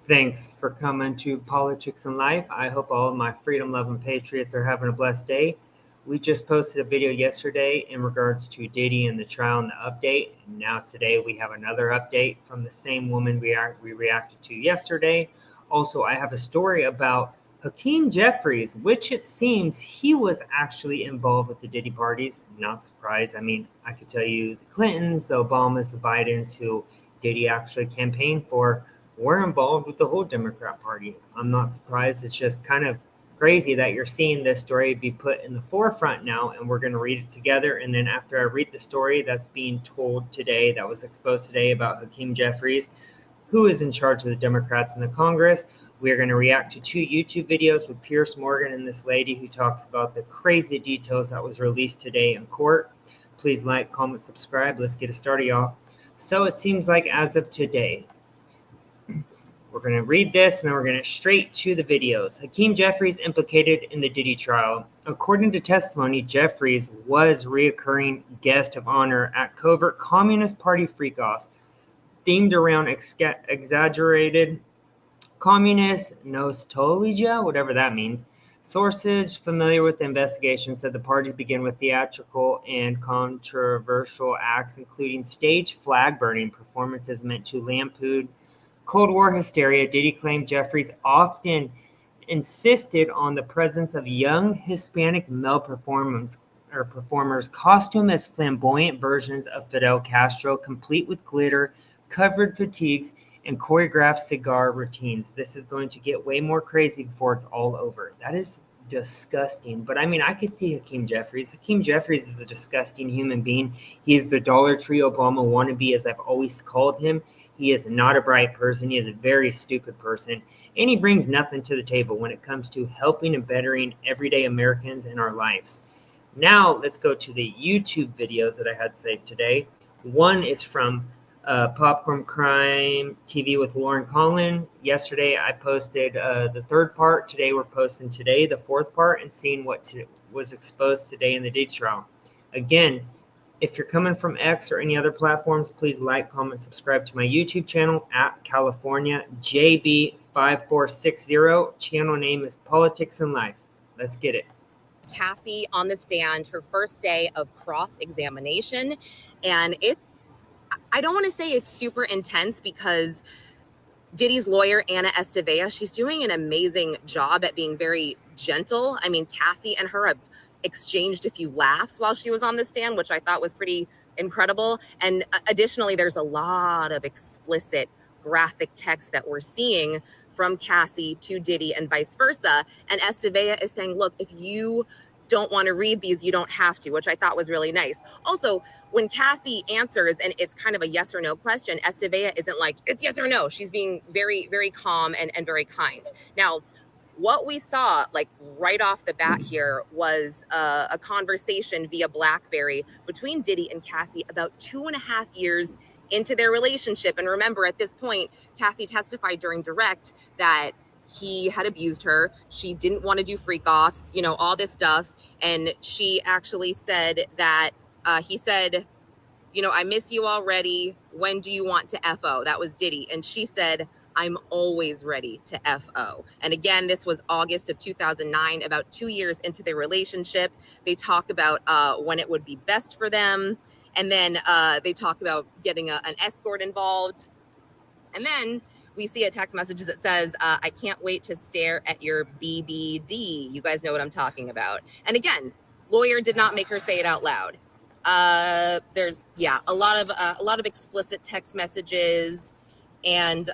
Thanks for coming to Politics and Life. I hope all of my freedom-loving patriots are having a blessed day. We just posted a video yesterday in regards to Diddy and the trial and the update. And now today we have another update from the same woman we reacted to yesterday. Also, I have a story about Hakeem Jeffries, which it seems he was actually involved with the Diddy parties. Not surprised. I mean, I could tell you the Clintons, the Obamas, the Bidens, who Diddy actually campaigned for, were involved with the whole Democrat Party. I'm not surprised. It's just kind of crazy that you're seeing this story be put in the forefront now, and we're going to read it together. And then after I read the story that's being told today, that was exposed today about Hakeem Jeffries, who is in charge of the Democrats in the Congress, we are going to react to 2 YouTube videos with Piers Morgan and this lady who talks about the crazy details that was released today in court. Please like, comment, subscribe. Let's get it started, y'all. So it seems like as of today, we're going to read this, and then we're going to straight to the videos. Hakeem Jeffries implicated in the Diddy trial. According to testimony, Jeffries was reoccurring guest of honor at covert Communist Party freak-offs themed around exaggerated communist nostalgia, whatever that means. Sources familiar with the investigation said the parties begin with theatrical and controversial acts, including stage flag-burning performances meant to lampoon Cold War hysteria. Diddy claimed Jeffries often insisted on the presence of young Hispanic male performers costumed as flamboyant versions of Fidel Castro, complete with glitter, covered fatigues, and choreographed cigar routines. This is going to get way more crazy before it's all over. That is disgusting. But I mean, I could see Hakeem Jeffries. Hakeem Jeffries is a disgusting human being. He is the Dollar Tree Obama wannabe, as I've always called him. He is not a bright person. He is a very stupid person. And he brings nothing to the table when it comes to helping and bettering everyday Americans in our lives. Now, let's go to the YouTube videos that I had saved today. One is from Popcorn Crime TV with Lauren Collin. Yesterday, I posted the 3rd part. Today, we're posting today the 4th part and seeing what was exposed today in the Diddy trial. Again, if you're coming from X or any other platforms, please like, comment, subscribe to my YouTube channel at California JB5460. Channel name is Politics and Life. Let's get it. Cassie on the stand, her first day of cross-examination, and I don't want to say it's super intense because Diddy's lawyer, Anna Estevea, she's doing an amazing job at being very gentle. I mean, Cassie and her have exchanged a few laughs while she was on the stand, which I thought was pretty incredible. And additionally, there's a lot of explicit graphic text that we're seeing from Cassie to Diddy and vice versa. And Estevea is saying, look, if you don't want to read these, you don't have to, which I thought was really nice. Also, when Cassie answers and it's kind of a yes or no question, Estevea isn't like, it's yes or no. She's being very, very calm and very kind. Now, what we saw like right off the bat here was a conversation via BlackBerry between Diddy and Cassie about 2.5 years into their relationship. And remember, at this point, Cassie testified during direct that he had abused her. She didn't want to do freak-offs, you know, all this stuff. And she actually said that he said, you know, I miss you already. When do you want to FO? That was Diddy. And she said, I'm always ready to FO. And again, this was August of 2009, about 2 years into their relationship. They talk about when it would be best for them. And then they talk about getting an escort involved. And then we see a text message that says, I can't wait to stare at your BBD. You guys know what I'm talking about. And again, lawyer did not make her say it out loud. There's, a lot of explicit text messages. And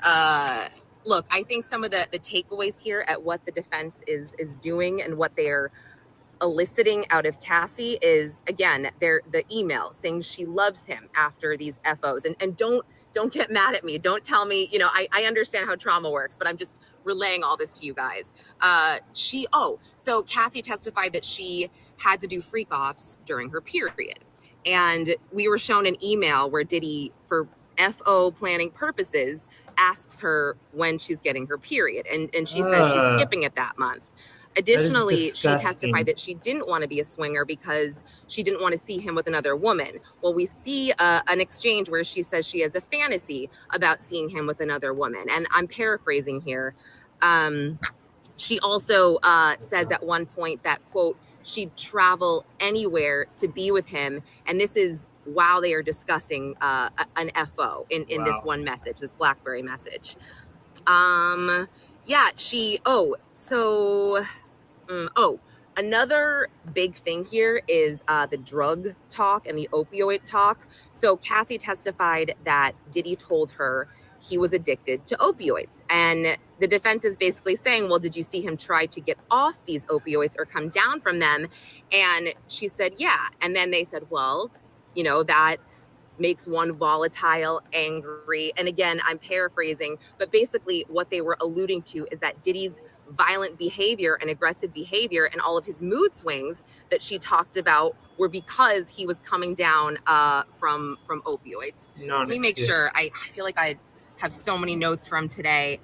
look, I think some of the takeaways here at what the defense is doing and what they're eliciting out of Cassie is, again, the email saying she loves him after these FOs. And don't get mad at me. Don't tell me, you know, I understand how trauma works, but I'm just relaying all this to you guys. So Cassie testified that she had to do freak-offs during her period. And we were shown an email where Diddy, for FO planning purposes, asks her when she's getting her period. And she says she's skipping it that month. Additionally, she disgusting. testified that she didn't want to be a swinger because she didn't want to see him with another woman. Well, we see an exchange where she says she has a fantasy about seeing him with another woman. And I'm paraphrasing here. She also says at one point that, quote, she'd travel anywhere to be with him. And this is while they are discussing an FO in this one message, this BlackBerry message. Yeah, another big thing here is the drug talk and the opioid talk. So Cassie testified that Diddy told her he was addicted to opioids. And the defense is basically saying, well, did you see him try to get off these opioids or come down from them? And she said, yeah. And then they said, well, that makes one volatile, angry. And again, I'm paraphrasing, but basically what they were alluding to is that Diddy's violent behavior and aggressive behavior and all of his mood swings that she talked about were because he was coming down from opioids. Let me make sure. I feel like I have so many notes from today.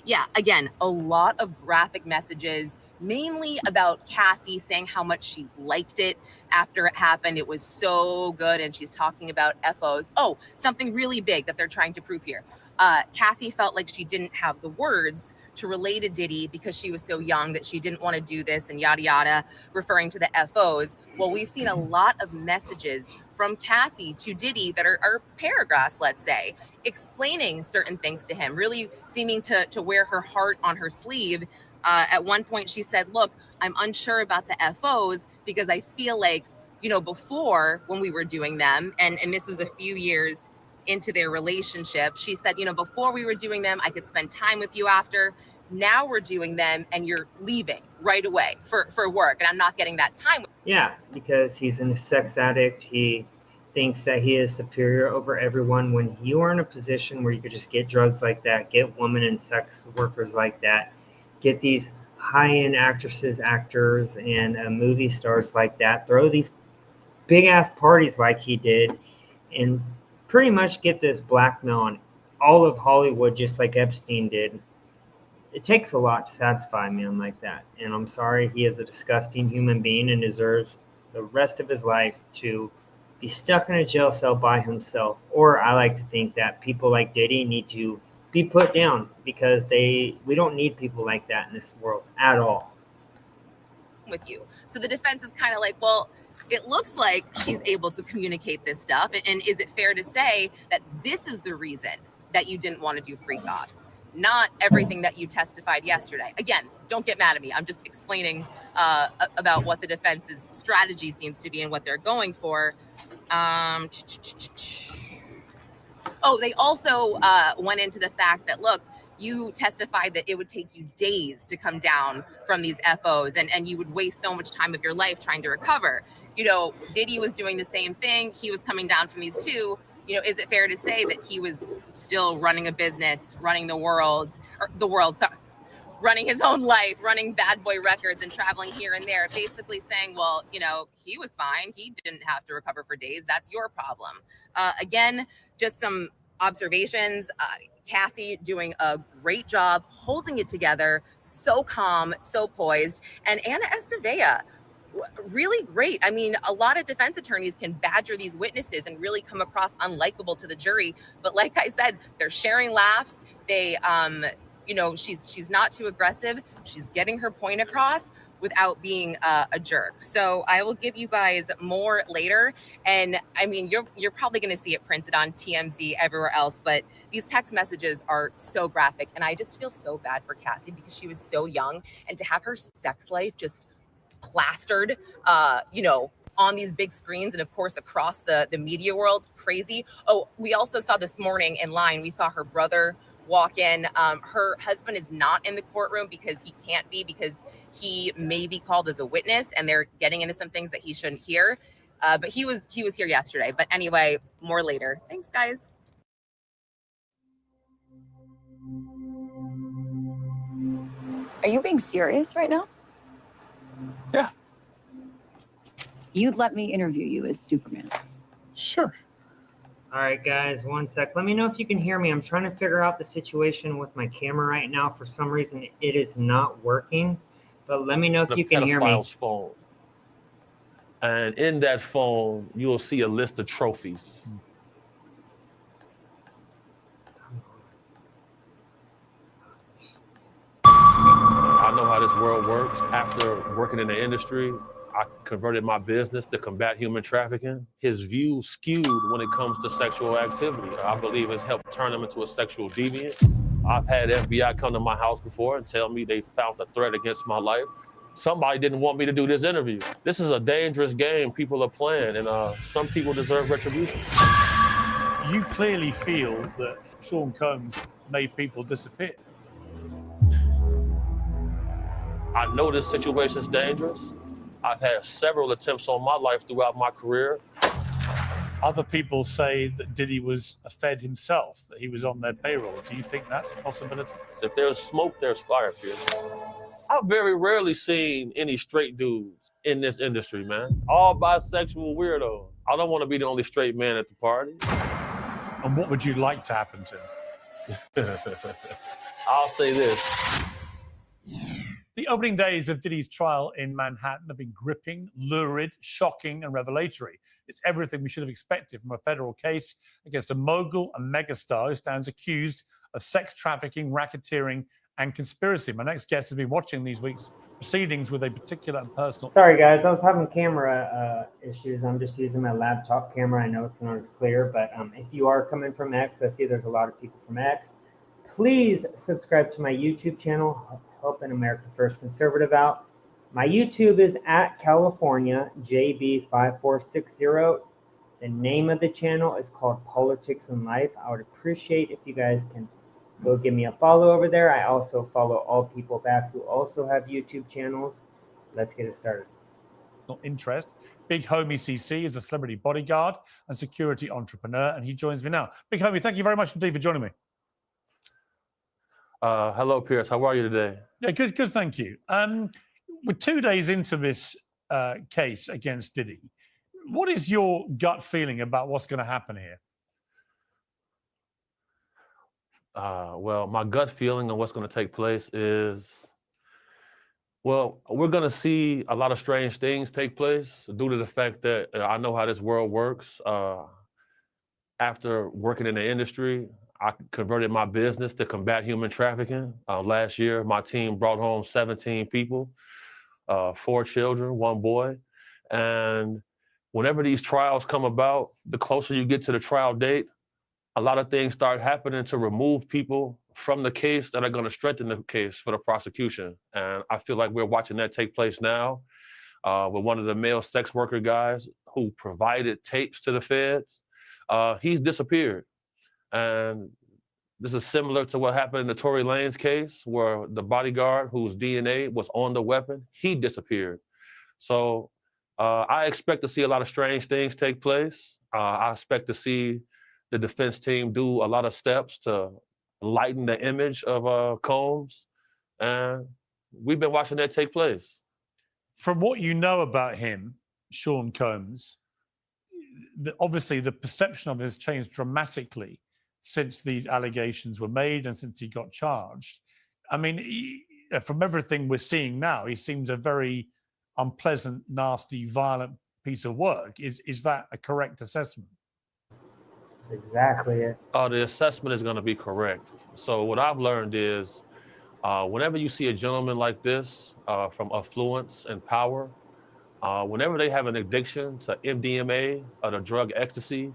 Yeah, again, a lot of graphic messages, mainly about Cassie saying how much she liked it after it happened. It was so good. And she's talking about FOs. Oh, something really big that they're trying to prove here. Cassie felt like she didn't have the words to relate to Diddy because she was so young that she didn't want to do this and yada, yada, referring to the FOs. Well, we've seen a lot of messages from Cassie to Diddy that are paragraphs, let's say, explaining certain things to him, really seeming to wear her heart on her sleeve. At one point, she said, look, I'm unsure about the FOs because I feel like, before when we were doing them, and this is a few years into their relationship, she said, before we were doing them, I could spend time with you after. Now we're doing them and you're leaving right away for work. And I'm not getting that time. Yeah, because he's a sex addict. He thinks that he is superior over everyone. When you are in a position where you could just get drugs like that, get women and sex workers like that, get these high-end actresses, actors, and movie stars like that, throw these big-ass parties like he did, and pretty much get this blackmail on all of Hollywood just like Epstein did. It takes a lot to satisfy a man like that. And I'm sorry, he is a disgusting human being and deserves the rest of his life to be stuck in a jail cell by himself. Or I like to think that people like Diddy need to be put down because we don't need people like that in this world at all. With you. So the defense is kind of like, well, it looks like she's able to communicate this stuff. And is it fair to say that this is the reason that you didn't want to do freak-offs? Not everything that you testified yesterday. Again, don't get mad at me. I'm just explaining about what the defense's strategy seems to be and what they're going for. They also went into the fact that, look, you testified that it would take you days to come down from these FOs and you would waste so much time of your life trying to recover. Diddy was doing the same thing. He was coming down from these too. Is it fair to say that he was still running a business, running running his own life, running Bad Boy Records and traveling here and there, basically saying, well, he was fine. He didn't have to recover for days. That's your problem. Again, just some observations. Cassie doing a great job holding it together, so calm, so poised. And Anna Estevea, really great. I mean, a lot of defense attorneys can badger these witnesses and really come across unlikable to the jury. But like I said, they're sharing laughs. They, she's not too aggressive. She's getting her point across without being a jerk. So I will give you guys more later. And I mean, you're probably going to see it printed on TMZ everywhere else, but these text messages are so graphic. And I just feel so bad for Cassie because she was so young, and to have her sex life just plastered, on these big screens and of course across the media world, crazy. Oh, we also saw this morning in line, we saw her brother walk in. Her husband is not in the courtroom because he can't be, because he may be called as a witness and they're getting into some things that he shouldn't hear. But he was here yesterday. But anyway, more later. Thanks, guys. Are you being serious right now? Yeah. You'd let me interview you as Superman. Sure. All right, guys, one sec. Let me know if you can hear me. I'm trying to figure out the situation with my camera right now. For some reason, it is not working. But let me know if you can hear me. Pedophile's phone. And in that phone, you will see a list of trophies. I know how this world works. After working in the industry, I converted my business to combat human trafficking. His view skewed when it comes to sexual activity. I believe it's helped turn him into a sexual deviant. I've had FBI come to my house before and tell me they found a threat against my life. Somebody didn't want me to do this interview. This is a dangerous game people are playing, and some people deserve retribution. You clearly feel that Sean Combs made people disappear. I know this situation is dangerous. I've had several attempts on my life throughout my career. Other people say that Diddy was a Fed himself, that he was on their payroll. Do you think that's a possibility? If there's smoke, there's fire, Piers. I've very rarely seen any straight dudes in this industry, man. All bisexual weirdos. I don't want to be the only straight man at the party. And what would you like to happen to him? I'll say this. The opening days of Diddy's trial in Manhattan have been gripping, lurid, shocking, and revelatory. It's everything we should have expected from a federal case against a mogul and megastar who stands accused of sex trafficking, racketeering, and conspiracy. My next guest has been watching these week's proceedings with a particular and personal... Sorry, guys. I was having camera issues. I'm just using my laptop camera. I know it's not as clear, but if you are coming from X, I see there's a lot of people from X. Please subscribe to my YouTube channel, helping America First Conservative out. My YouTube is at California JB5460. The name of the channel is called Politics and Life. I would appreciate if you guys can go give me a follow over there. I also follow all people back who also have YouTube channels. Let's get it started. Interest. Big Homie CC is a celebrity bodyguard and security entrepreneur, and he joins me now. Big Homie, thank you very much indeed for joining me. Hello, Piers. How are you today? Yeah, good, thank you. We're 2 days into this case against Diddy. What is your gut feeling about what's going to happen here? Well, my gut feeling on what's going to take place is, well, we're going to see a lot of strange things take place due to the fact that I know how this world works. After working in the industry, I converted my business to combat human trafficking. Last year, my team brought home 17 people, 4 children, 1 boy. And whenever these trials come about, the closer you get to the trial date, a lot of things start happening to remove people from the case that are going to strengthen the case for the prosecution. And I feel like we're watching that take place now with one of the male sex worker guys who provided tapes to the feds. He's disappeared. And this is similar to what happened in the Tory Lanez case, where the bodyguard whose DNA was on the weapon, he disappeared. So I expect to see a lot of strange things take place. I expect to see the defense team do a lot of steps to lighten the image of Combs. And we've been watching that take place. From what you know about him, Sean Combs, obviously the perception of him has changed dramatically since these allegations were made and since he got charged. I mean, from everything we're seeing now, he seems a very unpleasant, nasty, violent piece of work. Is that a correct assessment? That's exactly it. The assessment is going to be correct. So what I've learned is whenever you see a gentleman like this from affluence and power, whenever they have an addiction to MDMA or the drug ecstasy,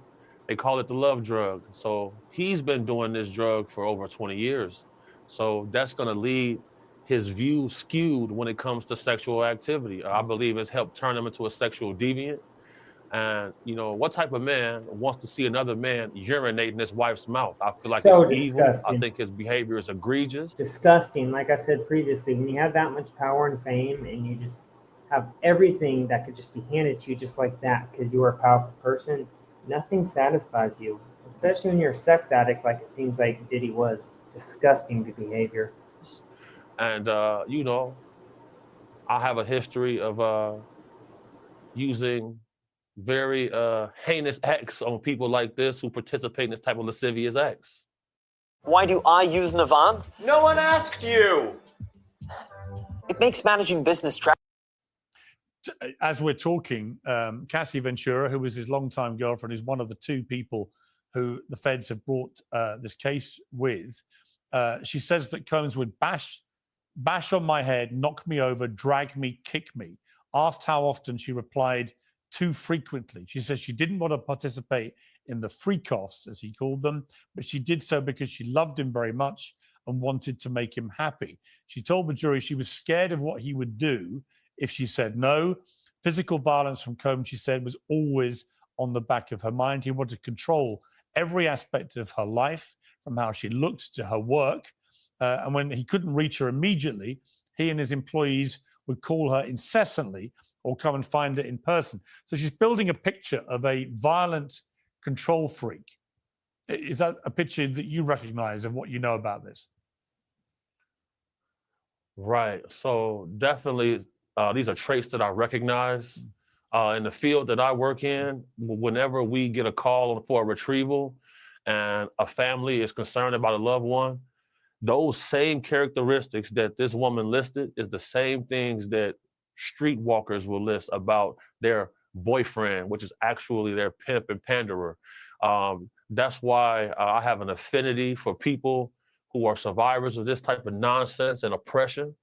they call it the love drug. So he's been doing this drug for over 20 years. So that's going to lead his view skewed when it comes to sexual activity. I believe it's helped turn him into a sexual deviant. And, you know, what type of man wants to see another man urinate in his wife's mouth? I feel like So it's disgusting. evil. I think his behavior is egregious. Disgusting. Like I said previously, when you have that much power and fame and you just have everything that could just be handed to you just like that because you are a powerful person, nothing satisfies you, especially when you're a sex addict like it seems like Diddy was. Disgusting behavior. And, you know, I have a history of using very heinous acts on people like this who participate in this type of lascivious acts. Why do I use Navan? No one asked you! It makes managing business As we're talking, Cassie Ventura, who was his longtime girlfriend, is one of the two people who the feds have brought this case with. She says that Combs would bash on my head, knock me over, drag me, kick me. Asked how often, she replied, too frequently. She says she didn't want to participate in the freak-offs, as he called them, but she did so because she loved him very much and wanted to make him happy. She told the jury she was scared of what he would do if she said no. Physical violence from Combs, she said, was always on the back of her mind. He wanted to control every aspect of her life, from how she looked to her work. And when he couldn't reach her immediately, he and his employees would call her incessantly or come and find her in person. So she's building a picture of a violent control freak. Is that a picture that you recognize of what you know about this? Right. So definitely, these are traits that I recognize. In the field that I work in, whenever we get a call for a retrieval and a family is concerned about a loved one, those same characteristics that this woman listed is the same things that streetwalkers will list about their boyfriend, which is actually their pimp and panderer. That's why I have an affinity for people who are survivors of this type of nonsense and oppression.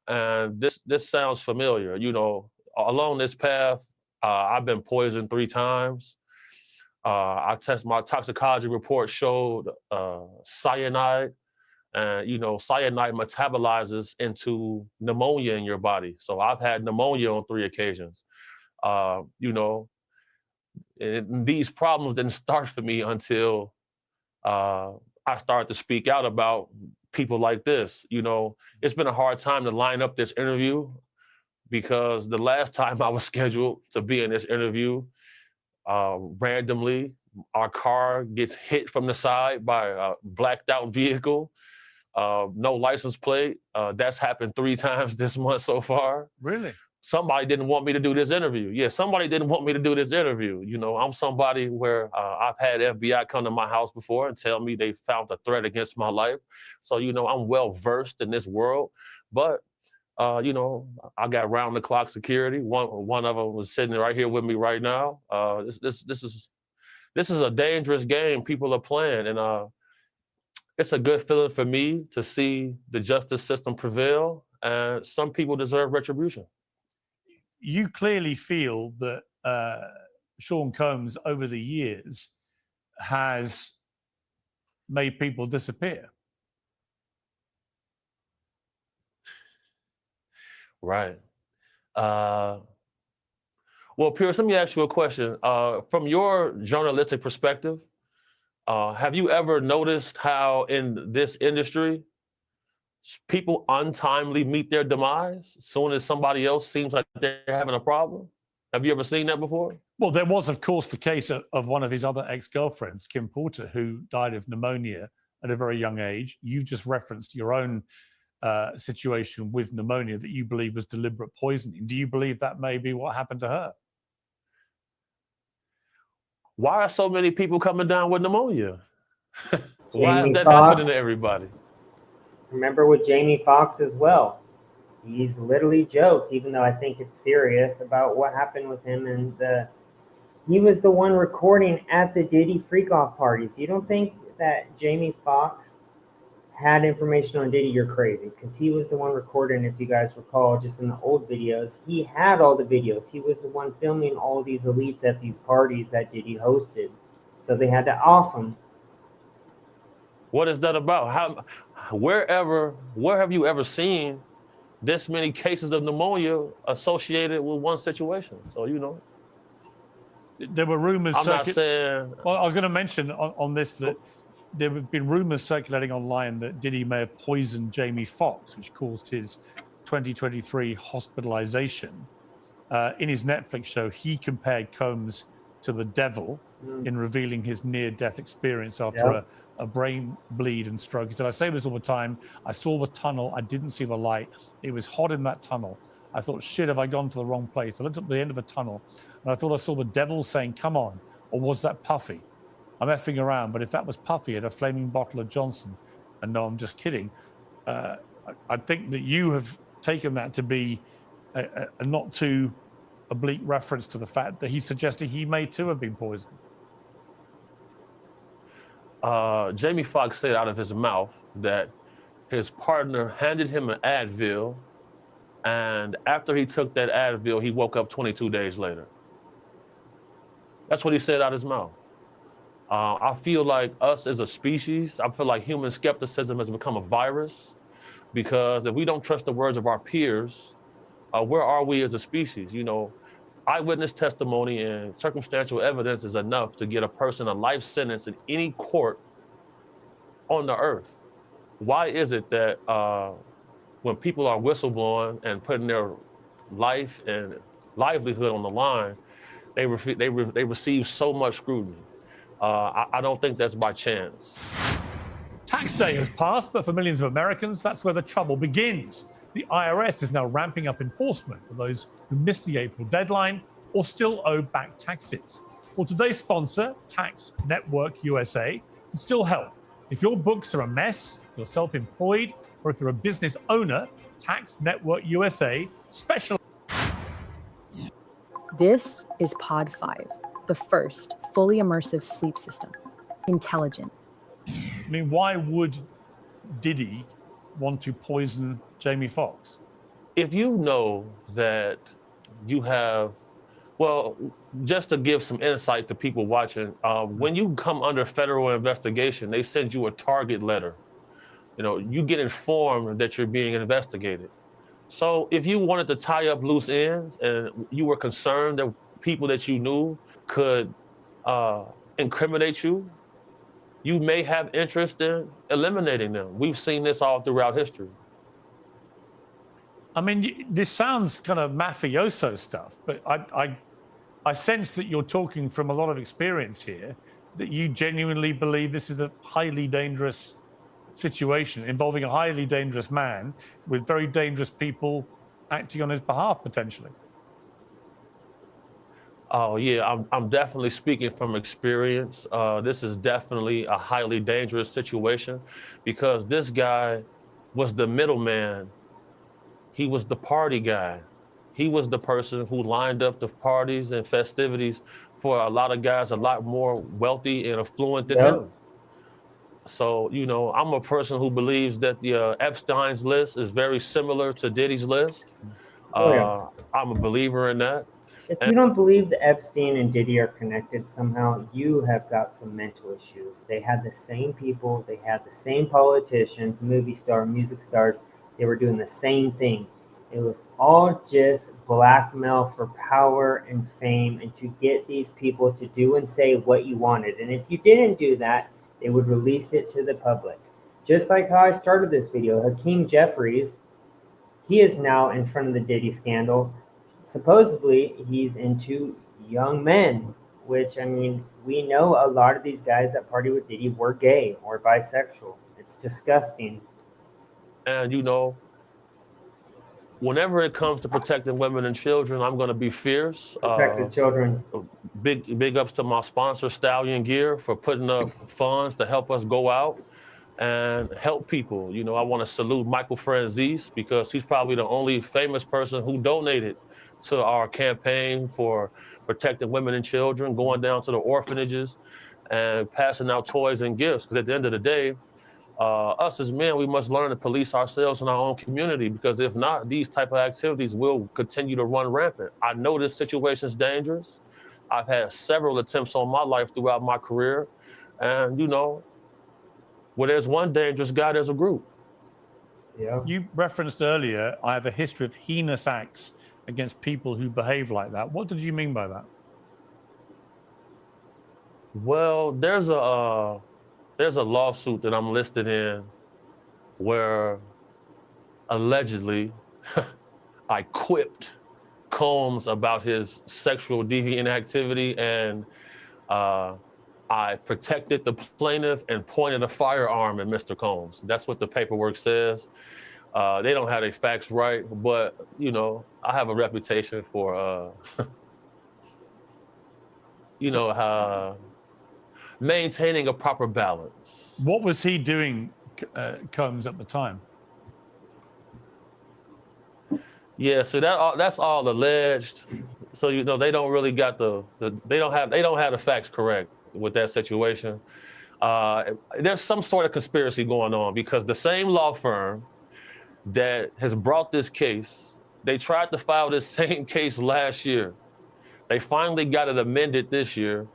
And this sounds familiar. You know, along this path, I've been poisoned 3 times. My toxicology report showed cyanide. And, you know, cyanide metabolizes into pneumonia in your body. So I've had pneumonia on 3 occasions. You know, and these problems didn't start for me until I started to speak out about people like this. You know, it's been a hard time to line up this interview because the last time I was scheduled to be in this interview, randomly, our car gets hit from the side by a blacked out vehicle. No license plate. That's happened 3 times this month so far. Really? Somebody didn't want me to do this interview. Yeah, somebody didn't want me to do this interview. You know, I'm somebody where I've had FBI come to my house before and tell me they found a threat against my life. So, you know, I'm well versed in this world. But, you know, I got round the clock security. One of them was sitting right here with me right now. This is a dangerous game people are playing, and it's a good feeling for me to see the justice system prevail, and some people deserve retribution. You clearly feel that Sean Combs, over the years, has made people disappear. Right. Well, Piers, let me ask you a question. From your journalistic perspective, have you ever noticed how in this industry, people untimely meet their demise as soon as somebody else seems like they're having a problem? Have you ever seen that before? Well, there was, of course, the case of one of his other ex-girlfriends, Kim Porter, who died of pneumonia at a very young age. You just referenced your own situation with pneumonia that you believe was deliberate poisoning. Do you believe that may be what happened to her? Why are so many people coming down with pneumonia? Why is Jamie that Foxx. happening to everybody? Remember with Jamie Foxx as well. He's literally joked, even though I think it's serious, about what happened with him. And he was the one recording at the Diddy freak-off parties. You don't think that Jamie Foxx had information on Diddy? You're crazy, because he was the one recording, if you guys recall, just in the old videos. He had all the videos. He was the one filming all these elites at these parties that Diddy hosted. So they had to off him. What is that about? Where have you ever seen this many cases of pneumonia associated with one situation? So, you know. There were rumors. I'm not saying. Well, I was going to mention on this that there have been rumors circulating online that Diddy may have poisoned Jamie Foxx, which caused his 2023 hospitalization. In his Netflix show, he compared Combs to the devil in revealing his near-death experience after a brain bleed and stroke. He said, I say this all the time. I saw the tunnel. I didn't see the light. It was hot in that tunnel. I thought, shit, have I gone to the wrong place? I looked up the end of a tunnel, and I thought I saw the devil saying, come on. Or was that Puffy? I'm effing around, but if that was Puffy at a flaming bottle of Johnson, and no, I'm just kidding, I think that you have taken that to be a not too oblique reference to the fact that he suggested he may too have been poisoned. Jamie Foxx said out of his mouth that his partner handed him an Advil, and after he took that Advil, he woke up 22 days later. That's what he said out of his mouth. I feel like us as a species, I feel like human skepticism has become a virus, because if we don't trust the words of our peers, where are we as a species? You know, eyewitness testimony and circumstantial evidence is enough to get a person a life sentence in any court on the earth. Why is it that when people are whistleblowing and putting their life and livelihood on the line, they receive so much scrutiny? I don't think that's by chance. Tax day has passed, but for millions of Americans, that's where the trouble begins. The IRS is now ramping up enforcement for those who missed the April deadline or still owe back taxes. Well, today's sponsor, Tax Network USA, can still help. If your books are a mess, if you're self-employed, or if you're a business owner, Tax Network USA specializes. This is Pod 5, the first fully immersive sleep system. Intelligent. I mean, why would Diddy want to poison Jamie Foxx? If you know that you have, well, just to give some insight to people watching, when you come under federal investigation, they send you a target letter. You know, you get informed that you're being investigated. So if you wanted to tie up loose ends and you were concerned that people that you knew could incriminate you, you may have interest in eliminating them. We've seen this all throughout history. I mean, this sounds kind of mafioso stuff, but I sense that you're talking from a lot of experience here, that you genuinely believe this is a highly dangerous situation involving a highly dangerous man with very dangerous people acting on his behalf, potentially. Oh yeah, I'm definitely speaking from experience. This is definitely a highly dangerous situation because this guy was the middleman. He was the party guy. He was the person who lined up the parties and festivities for a lot of guys a lot more wealthy and affluent than him. So, you know, I'm a person who believes that the Epstein's list is very similar to Diddy's list. I'm a believer in that. If you don't believe that Epstein and Diddy are connected somehow, you have got some mental issues. They had the same people, they had the same politicians, movie star, music stars. They were doing the same thing. It was all just blackmail for power and fame and to get these people to do and say what you wanted. And if you didn't do that, they would release it to the public. Just like how I started this video, Hakeem Jeffries, he is now in front of the Diddy scandal. Supposedly, he's into young men, which, I mean, we know a lot of these guys that party with Diddy were gay or bisexual. It's disgusting. And, you know, whenever it comes to protecting women and children, I'm going to be fierce. Protect the children. Big ups to my sponsor, Stallion Gear, for putting up funds to help us go out and help people. You know, I want to salute Michael Franzese because he's probably the only famous person who donated to our campaign for protecting women and children, going down to the orphanages and passing out toys and gifts. Because at the end of the day, us as men, we must learn to police ourselves in our own community, because if not, these type of activities will continue to run rampant. I know this situation is dangerous. I've had several attempts on my life throughout my career. And, you know, where there's one dangerous guy, there's a group. Yeah. You referenced earlier, I have a history of heinous acts against people who behave like that. What did you mean by that? Well, there's a lawsuit that I'm listed in where allegedly I quipped Combs about his sexual deviant activity, and I protected the plaintiff and pointed a firearm at Mr. Combs. That's what the paperwork says. They don't have their facts right, but you know, I have a reputation for you know, maintaining a proper balance. What was he doing, Combs, at the time? Yeah, so that's all alleged. So you know, they don't really got they don't have the facts correct with that situation. There's some sort of conspiracy going on because the same law firm that has brought this case, they tried to file this same case last year. They finally got it amended this year,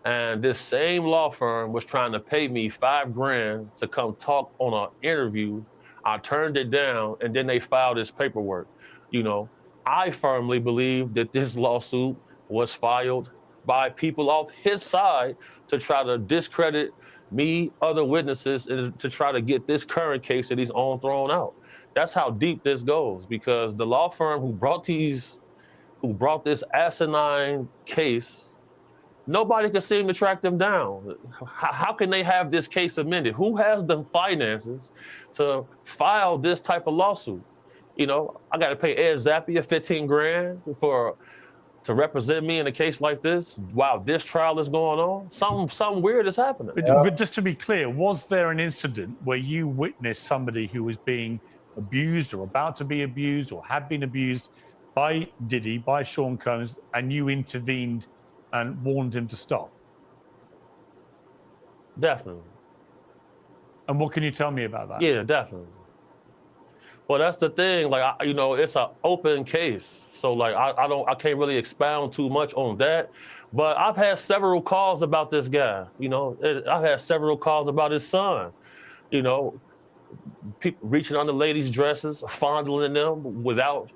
and this same law firm was trying to pay me $5,000 to come talk on an interview. I turned it down, and then they filed this paperwork. You know, I firmly believe that this lawsuit was filed by people off his side to try to discredit me, other witnesses, and to try to get this current case that he's on thrown out. That's how deep this goes, because the law firm who brought this asinine case, nobody can seem to track them down. How can they have this case amended? Who has the finances to file this type of lawsuit? You know, I got to pay Ed Zappia $15,000 to represent me in a case like this while this trial is going on. Something weird is happening. But just to be clear, was there an incident where you witnessed somebody who was being abused or about to be abused or had been abused by Diddy, by Sean Combs, and you intervened and warned him to stop? Definitely. And what can you tell me about that? Yeah, definitely. Well, that's the thing. Like, you know, it's an open case, so like I can't really expound too much on that. But I've had several calls about this guy. You know, I've had several calls about his son. You know, people reaching under ladies' dresses, fondling them without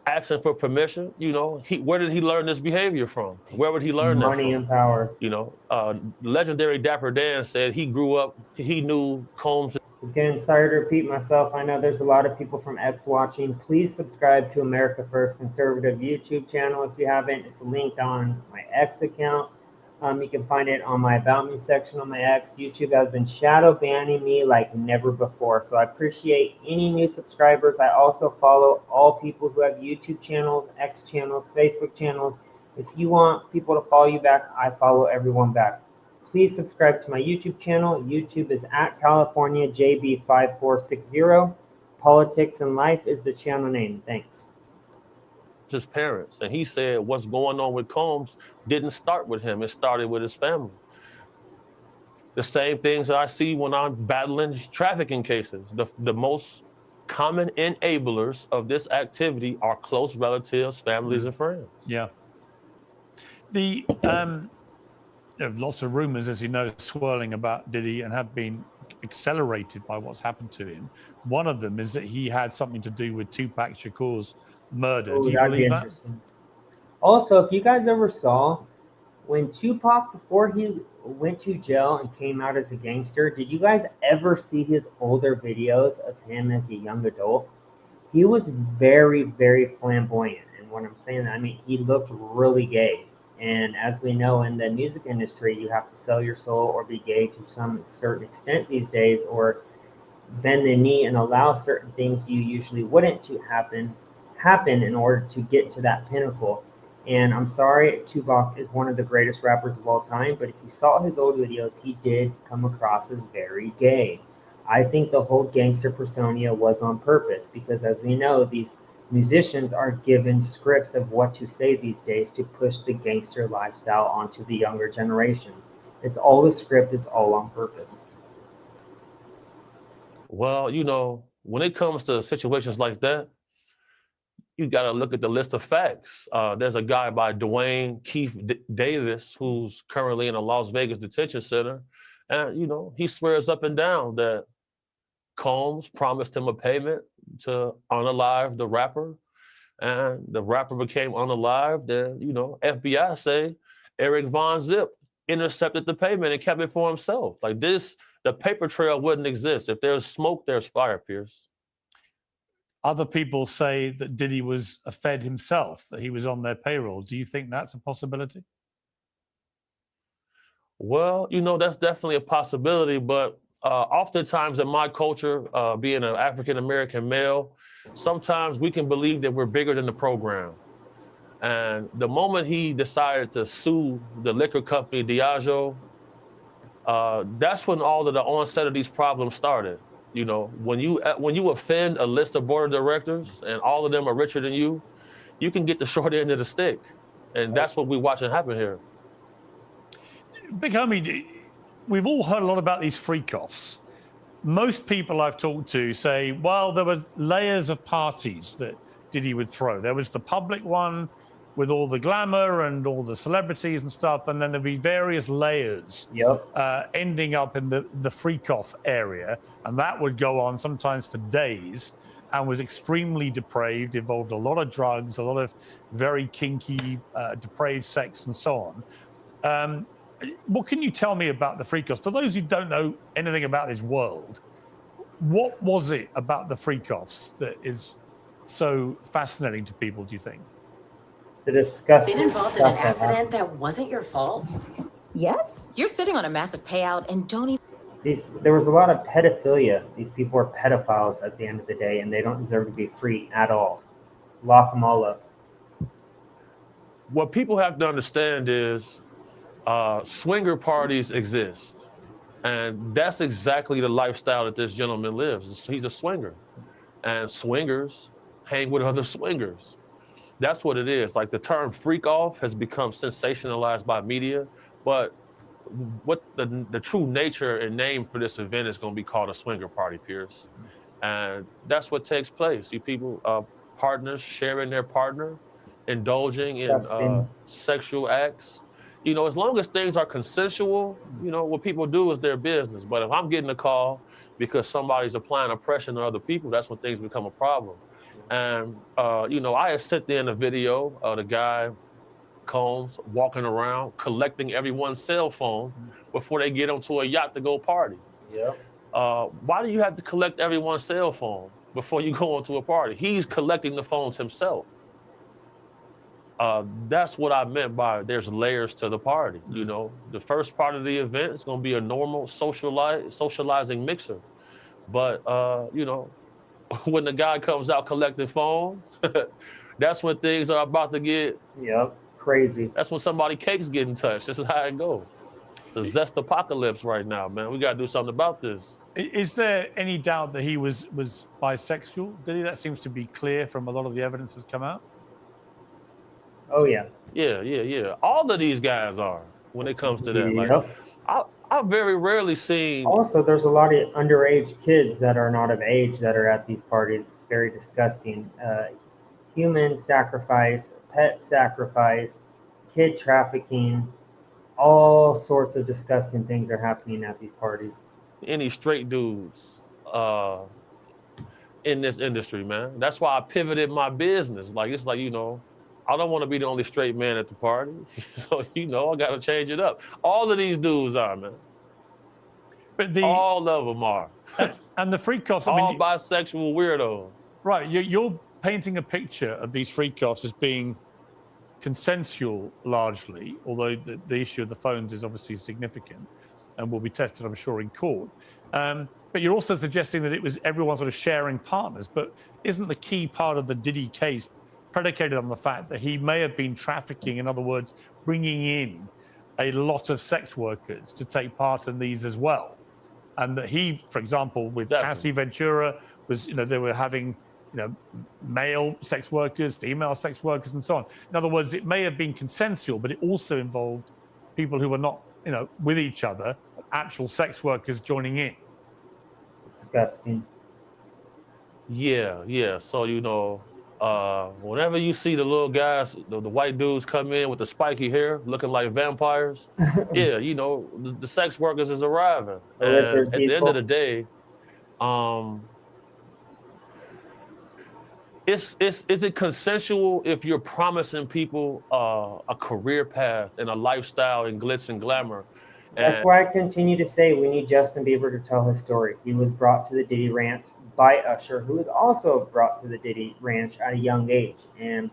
asking for permission. You know, where did he learn this behavior from? Where would he learn that from? Money and power. You know, legendary Dapper Dan said he grew up, he knew Combs. Again, sorry to repeat myself. I know there's a lot of people from X watching. Please subscribe to America First Conservative YouTube channel if you haven't. It's linked on my X account. You can find it on my About Me section on my X. YouTube has been shadow banning me like never before, so I appreciate any new subscribers. I also follow all people who have YouTube channels, X channels, Facebook channels. If you want people to follow you back, I follow everyone back. Please subscribe to my YouTube channel. YouTube is at California JB5460. Politics and Life is the channel name. Thanks. His parents, and he said what's going on with Combs didn't start with him. It started with his family. The same things that I see when I'm battling trafficking cases. The most common enablers of this activity are close relatives, families, and friends. Yeah. The there are lots of rumors, as you know, swirling about Diddy and have been accelerated by what's happened to him. One of them is that he had something to do with Tupac Shakur's murder. Oh, do you that'd be believe that? interesting. Also, if you guys ever saw when Tupac, before he went to jail and came out as a gangster, did you guys ever see his older videos of him as a young adult? He was very, very flamboyant. And when I'm saying that, I mean, he looked really gay. And as we know in the music industry, you have to sell your soul or be gay to some certain extent these days, or bend the knee and allow certain things you usually wouldn't to happen in order to get to that pinnacle. And I'm sorry, Tupac is one of the greatest rappers of all time, but if you saw his old videos, he did come across as very gay. I think the whole gangster persona was on purpose because, as we know, these musicians are given scripts of what to say these days to push the gangster lifestyle onto the younger generations. It's all a script, it's all on purpose. Well, you know, when it comes to situations like that, you got to look at the list of facts. There's a guy by Dwayne Keith Davis who's currently in a Las Vegas detention center. And, you know, he swears up and down that Combs promised him a payment to unalive the rapper, and the rapper became unalived. Then, you know, FBI say Eric Von Zip intercepted the payment and kept it for himself. Like this, the paper trail wouldn't exist. If there's smoke, there's fire, Piers. Other people say that Diddy was a Fed himself, that he was on their payroll. Do you think that's a possibility? Well, you know, that's definitely a possibility, but oftentimes in my culture, being an African-American male, sometimes we can believe that we're bigger than the program. And the moment he decided to sue the liquor company Diageo, that's when all of the onset of these problems started. You know, when you offend a list of board of directors and all of them are richer than you can get the short end of the stick. And that's what we're watching happen here. Big homie, we've all heard a lot about these freak-offs. Most people I've talked to say, well, there were layers of parties that Diddy would throw. There was the public one with all the glamour and all the celebrities and stuff, and then there'd be various layers ending up in the freak-off area, and that would go on sometimes for days and was extremely depraved, involved a lot of drugs, a lot of very kinky, depraved sex and so on. What can you tell me about the freak-offs? For those who don't know anything about this world, what was it about the freak-offs that is so fascinating to people, do you think? The disgusting Been involved in an accident that wasn't your fault? Yes? You're sitting on a massive payout and don't even... There was a lot of pedophilia. These people are pedophiles at the end of the day, and they don't deserve to be free at all. Lock them all up. What people have to understand is swinger parties exist. And that's exactly the lifestyle that this gentleman lives. He's a swinger. And swingers hang with other swingers. That's what it is. Like, the term freak off has become sensationalized by media, but what the true nature and name for this event is going to be called a swinger party, Piers. And that's what takes place. You people, partners sharing their partner, indulging in sexual acts. You know, as long as things are consensual, you know, what people do is their business. But if I'm getting a call because somebody's applying oppression on other people, that's when things become a problem. And, you know, I had sent in a video of the guy, Combs, walking around, collecting everyone's cell phone before they get onto a yacht to go party. Why do you have to collect everyone's cell phone before you go onto a party? He's collecting the phones himself. That's what I meant by there's layers to the party. You know, the first part of the event is going to be a normal socializing mixer. But, you know, when the guy comes out collecting phones, that's when things are about to get crazy. That's when somebody's cake's getting touched. This is how it goes. It's a zest apocalypse right now, man. We got to do something about this. Is there any doubt that he was bisexual? Diddy? That seems to be clear from a lot of the evidence that's come out. Oh, yeah. Yeah. All of these guys are when it comes to that. Like, I've very rarely seen. Also, there's a lot of underage kids that are not of age that are at these parties. It's very disgusting. Human sacrifice, pet sacrifice, kid trafficking, all sorts of disgusting things are happening at these parties. Any straight dudes in this industry, man. That's why I pivoted my business. Like, it's like, you know, I don't want to be the only straight man at the party. So, you know, I got to change it up. All of these dudes are, man. But all of them are. And the freak-offs, all bisexual weirdos. Right, you're painting a picture of these freak-offs as being consensual largely, although the issue of the phones is obviously significant and will be tested, I'm sure, in court. But you're also suggesting that it was everyone sort of sharing partners. But isn't the key part of the Diddy case predicated on the fact that he may have been trafficking, in other words, bringing in a lot of sex workers to take part in these as well? And that he, for example, with Cassie Ventura, was, you know, they were having, you know, male sex workers, female sex workers, and so on. In other words, it may have been consensual, but it also involved people who were not, you know, with each other, actual sex workers joining in. Disgusting. Yeah. So, you know, whenever you see the little guys, the white dudes come in with the spiky hair looking like vampires, yeah, you know, the sex workers is arriving. And at the end of the day, is it consensual if you're promising people a career path and a lifestyle and glitz and glamour? That's why I continue to say we need Justin Bieber to tell his story. He was brought to the Diddy Ranch by Usher, who was also brought to the Diddy Ranch at a young age. And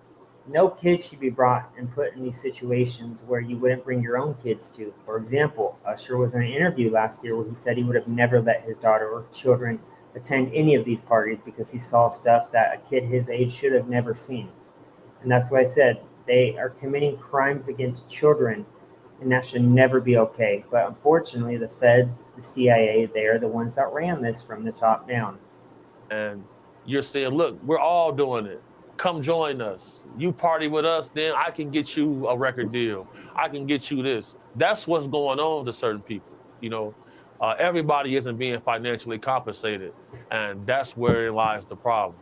No kid should be brought and put in these situations where you wouldn't bring your own kids to. For example, Usher was in an interview last year where he said he would have never let his daughter or children attend any of these parties because he saw stuff that a kid his age should have never seen. And that's why I said they are committing crimes against children, and that should never be okay. But unfortunately, the feds, the CIA, they are the ones that ran this from the top down. And you're saying, look, we're all doing it. Come join us. You party with us, then I can get you a record deal. I can get you this. That's what's going on to certain people. You know, everybody isn't being financially compensated, and that's where lies the problem.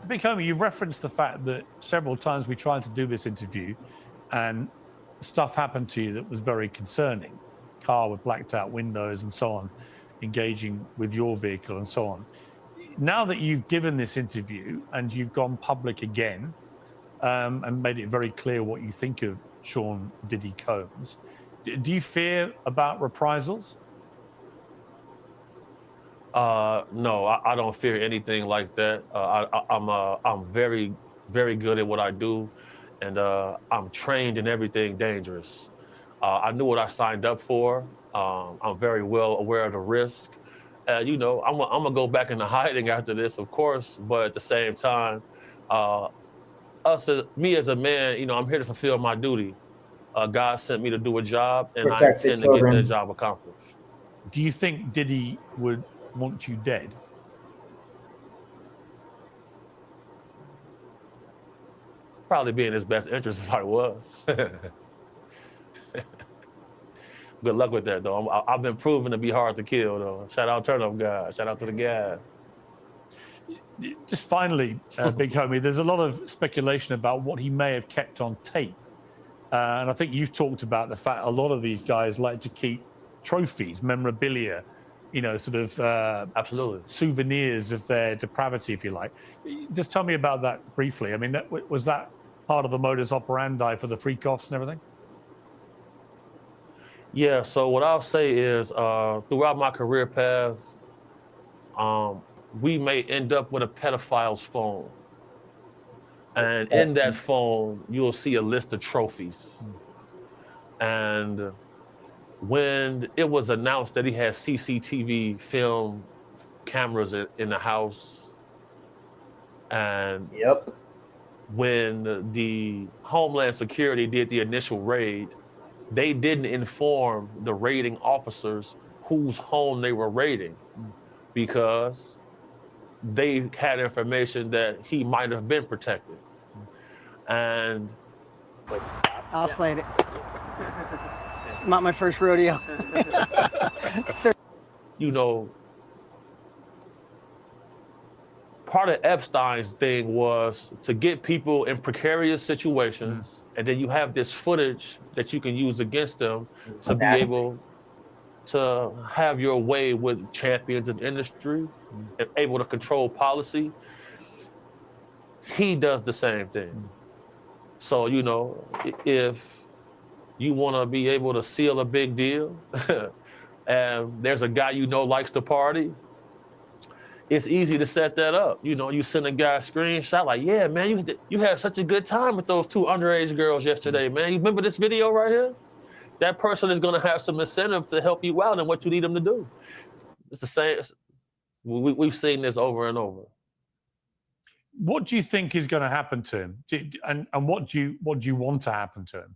Big Homie, you've referenced the fact that several times we tried to do this interview and stuff happened to you that was very concerning. Car with blacked out windows and so on, engaging with your vehicle and so on. Now that you've given this interview and you've gone public again and made it very clear what you think of Sean Diddy Combs, do you fear about reprisals? No, I don't fear anything like that. I'm very, very good at what I do, and I'm trained in everything dangerous. I knew what I signed up for. I'm very well aware of the risk. You know, I'm gonna go back into hiding after this, of course, but at the same time, me as a man, you know, I'm here to fulfill my duty. God sent me to do a job, and Protect I the intend to get children. that job accomplished. Do you think Diddy would want you dead? Probably be in his best interest if I was. Good luck with that, though. I've been proven to be hard to kill, though. Shout out Turn Up God. Shout out to the guys. Just finally, Big Homie, there's a lot of speculation about what he may have kept on tape. And I think you've talked about the fact a lot of these guys like to keep trophies, memorabilia, you know, sort of Absolutely. souvenirs of their depravity, if you like. Just tell me about that briefly. I mean, was that part of the modus operandi for the freak-offs and everything? Yeah, so what I'll say is throughout my career path, we may end up with a pedophile's phone. And in that phone, you'll see a list of trophies. And when it was announced that he had CCTV film cameras in the house, and when the Homeland Security did the initial raid, they didn't inform the raiding officers whose home they were raiding because they had information that he might have been protected. And I'll slate it. Not my first rodeo. You know, part of Epstein's thing was to get people in precarious situations, and then you have this footage that you can use against them to be able to have your way with champions in industry and able to control policy. He does the same thing. So, you know, if you want to be able to seal a big deal and there's a guy you know likes to party, it's easy to set that up. You know, you send a guy a screenshot like, yeah, man, you had such a good time with those 2 underage girls yesterday, man. You remember this video right here? That person is going to have some incentive to help you out in what you need them to do. It's the same. We've seen this over and over. What do you think is going to happen to him? And what do you want to happen to him?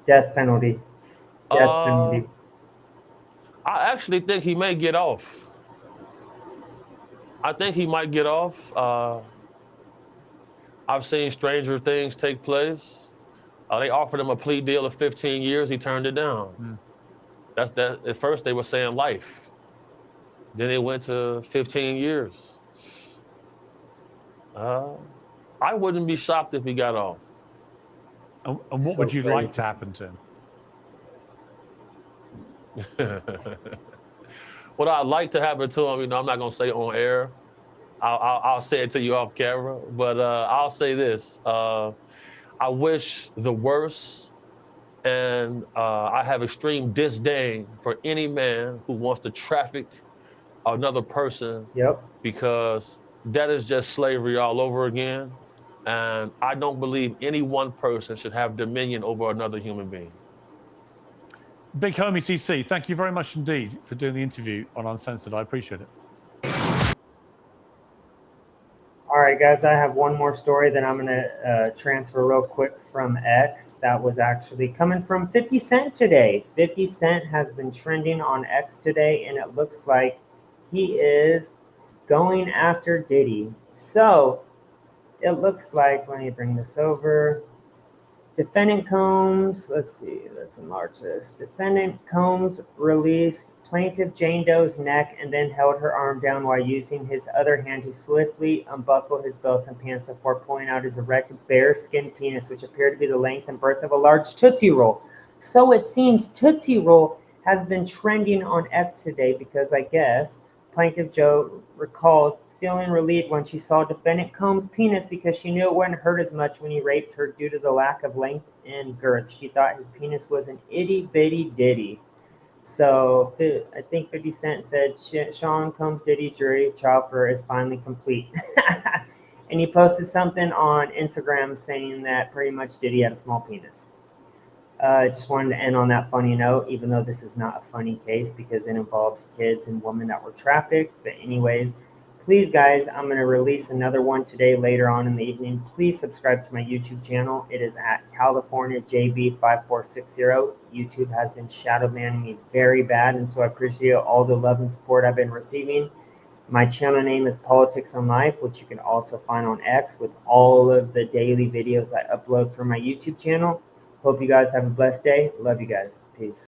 Death penalty. Death penalty. I actually think he may get off. I think he might get off. I've seen stranger things take place. They offered him a plea deal of 15 years. He turned it down. That's that. At first, they were saying life. Then it went to 15 years. I wouldn't be shocked if he got off. And what would you like to happen to him? What I'd like to happen to him, you know, I'm not gonna say on air. I'll say it to you off camera, but I'll say this. I wish the worst, and I have extreme disdain for any man who wants to traffic another person. Yep. Because that is just slavery all over again. And I don't believe any one person should have dominion over another human being. Big homie CC, thank you very much indeed for doing the interview on Uncensored. I appreciate it. All right, guys, I have one more story that I'm going to transfer real quick from X. That was actually coming from 50 Cent today. 50 Cent has been trending on X today, and it looks like he is going after Diddy. So it looks like, let me bring this over. Defendant Combs, let's see, let's enlarge this. Defendant Combs released plaintiff Jane Doe's neck and then held her arm down while using his other hand to swiftly unbuckle his belts and pants before pulling out his erect bare-skin penis, which appeared to be the length and breadth of a large Tootsie Roll. So it seems Tootsie Roll has been trending on X today because I guess Plaintiff Joe recalled feeling relieved when she saw Defendant Combs' penis because she knew it wouldn't hurt as much when he raped her due to the lack of length and girth. She thought his penis was an itty-bitty ditty. So I think 50 Cent said, Sean Combs' Diddy jury trial for is finally complete. And he posted something on Instagram saying that pretty much Diddy had a small penis. Just wanted to end on that funny note, even though this is not a funny case because it involves kids and women that were trafficked. But anyways, please, guys, I'm going to release another one today later on in the evening. Please subscribe to my YouTube channel. It is at CaliforniaJB5460. YouTube has been shadow banning me very bad, and so I appreciate all the love and support I've been receiving. My channel name is Politics on Life, which you can also find on X with all of the daily videos I upload from my YouTube channel. Hope you guys have a blessed day. Love you guys. Peace.